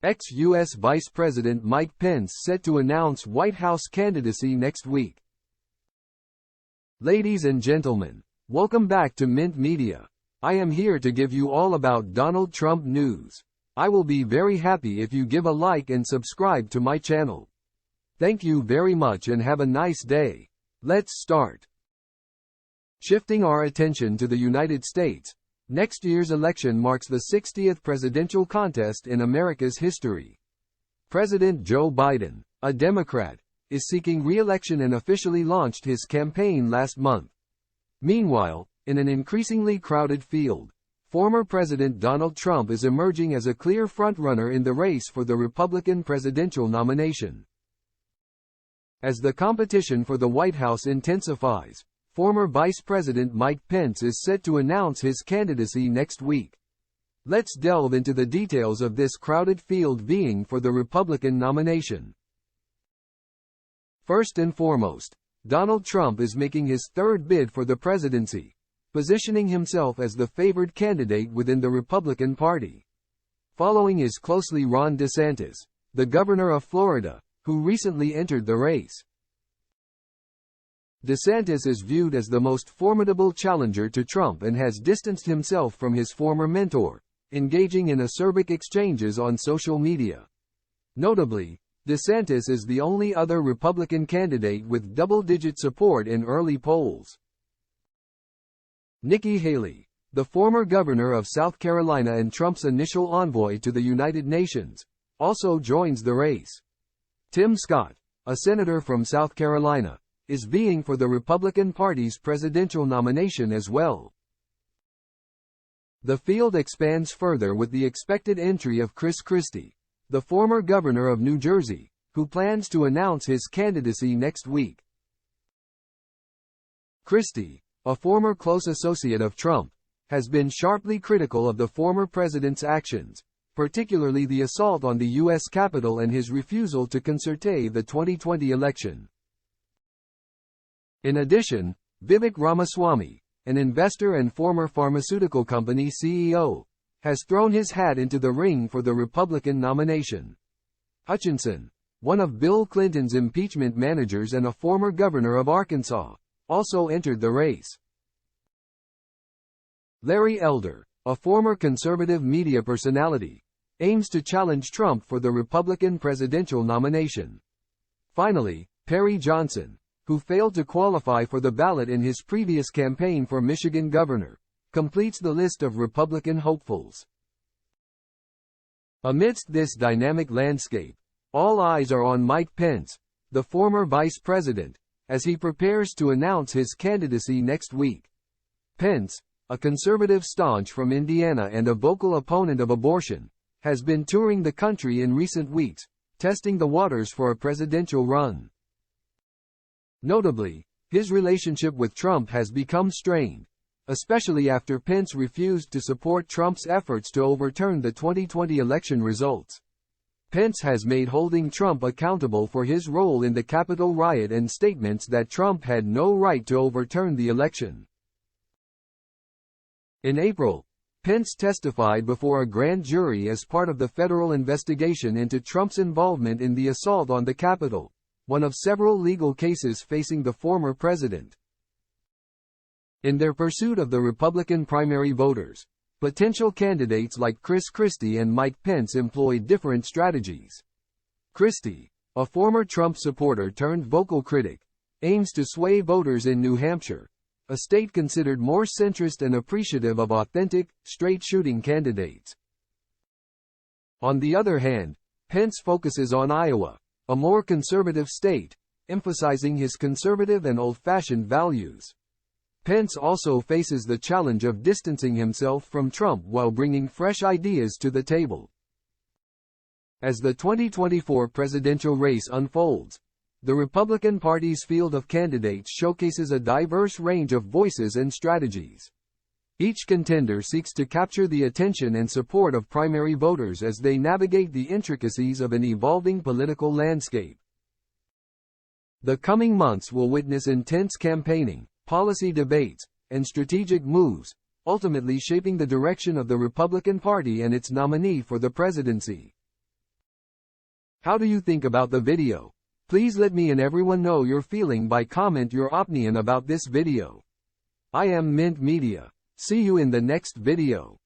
Ex-U.S. Vice President Mike Pence set to announce White House candidacy next week. Ladies and gentlemen, welcome back to Mint Media. I am here to give you all about Donald Trump news. I will be very happy if you give a like and subscribe to my channel. Thank you very much and have a nice day. Let's start. Shifting our attention to the United States, next year's election marks the 60th presidential contest in America's history. President Joe Biden, a Democrat, is seeking re-election and officially launched his campaign last month. Meanwhile, in an increasingly crowded field, former President Donald Trump is emerging as a clear frontrunner in the race for the Republican presidential nomination. As the competition for the White House intensifies, former Vice President Mike Pence is set to announce his candidacy next week. Let's delve into the details of this crowded field vying for the Republican nomination. First and foremost, Donald Trump is making his third bid for the presidency, positioning himself as the favored candidate within the Republican Party. Following is closely Ron DeSantis, the governor of Florida, who recently entered the race. DeSantis is viewed as the most formidable challenger to Trump and has distanced himself from his former mentor, engaging in acerbic exchanges on social media. Notably, DeSantis is the only other Republican candidate with double-digit support in early polls. Nikki Haley, the former governor of South Carolina and Trump's initial envoy to the United Nations, also joins the race. Tim Scott, a senator from South Carolina, is vying for the Republican Party's presidential nomination as well. The field expands further with the expected entry of Chris Christie, the former governor of New Jersey, who plans to announce his candidacy next week. Christie, a former close associate of Trump, has been sharply critical of the former president's actions, particularly the assault on the U.S. Capitol and his refusal to concertate the 2020 election. In addition, Vivek Ramaswamy, an investor and former pharmaceutical company CEO, has thrown his hat into the ring for the Republican nomination. Hutchinson, one of Bill Clinton's impeachment managers and a former governor of Arkansas, also entered the race. Larry Elder, a former conservative media personality, aims to challenge Trump for the Republican presidential nomination. Finally, Perry Johnson, who failed to qualify for the ballot in his previous campaign for Michigan governor, completes the list of Republican hopefuls. Amidst this dynamic landscape, all eyes are on Mike Pence, the former vice president, as he prepares to announce his candidacy next week. Pence, a conservative staunch from Indiana and a vocal opponent of abortion, has been touring the country in recent weeks, testing the waters for a presidential run. Notably, his relationship with Trump has become strained, especially after Pence refused to support Trump's efforts to overturn the 2020 election results. Pence has made holding Trump accountable for his role in the Capitol riot and statements that Trump had no right to overturn the election. In April, Pence testified before a grand jury as part of the federal investigation into Trump's involvement in the assault on the Capitol, one of several legal cases facing the former president. In their pursuit of the Republican primary voters, potential candidates like Chris Christie and Mike Pence employed different strategies. Christie, a former Trump supporter turned vocal critic, aims to sway voters in New Hampshire, a state considered more centrist and appreciative of authentic, straight-shooting candidates. On the other hand, Pence focuses on Iowa, a more conservative state, emphasizing his conservative and old-fashioned values. Pence also faces the challenge of distancing himself from Trump while bringing fresh ideas to the table. As the 2024 presidential race unfolds, the Republican Party's field of candidates showcases a diverse range of voices and strategies. Each contender seeks to capture the attention and support of primary voters as they navigate the intricacies of an evolving political landscape. The coming months will witness intense campaigning, policy debates, and strategic moves, ultimately shaping the direction of the Republican Party and its nominee for the presidency. How do you think about the video? Please let me and everyone know your feeling by comment your opinion about this video. I am Mint Media. See you in the next video.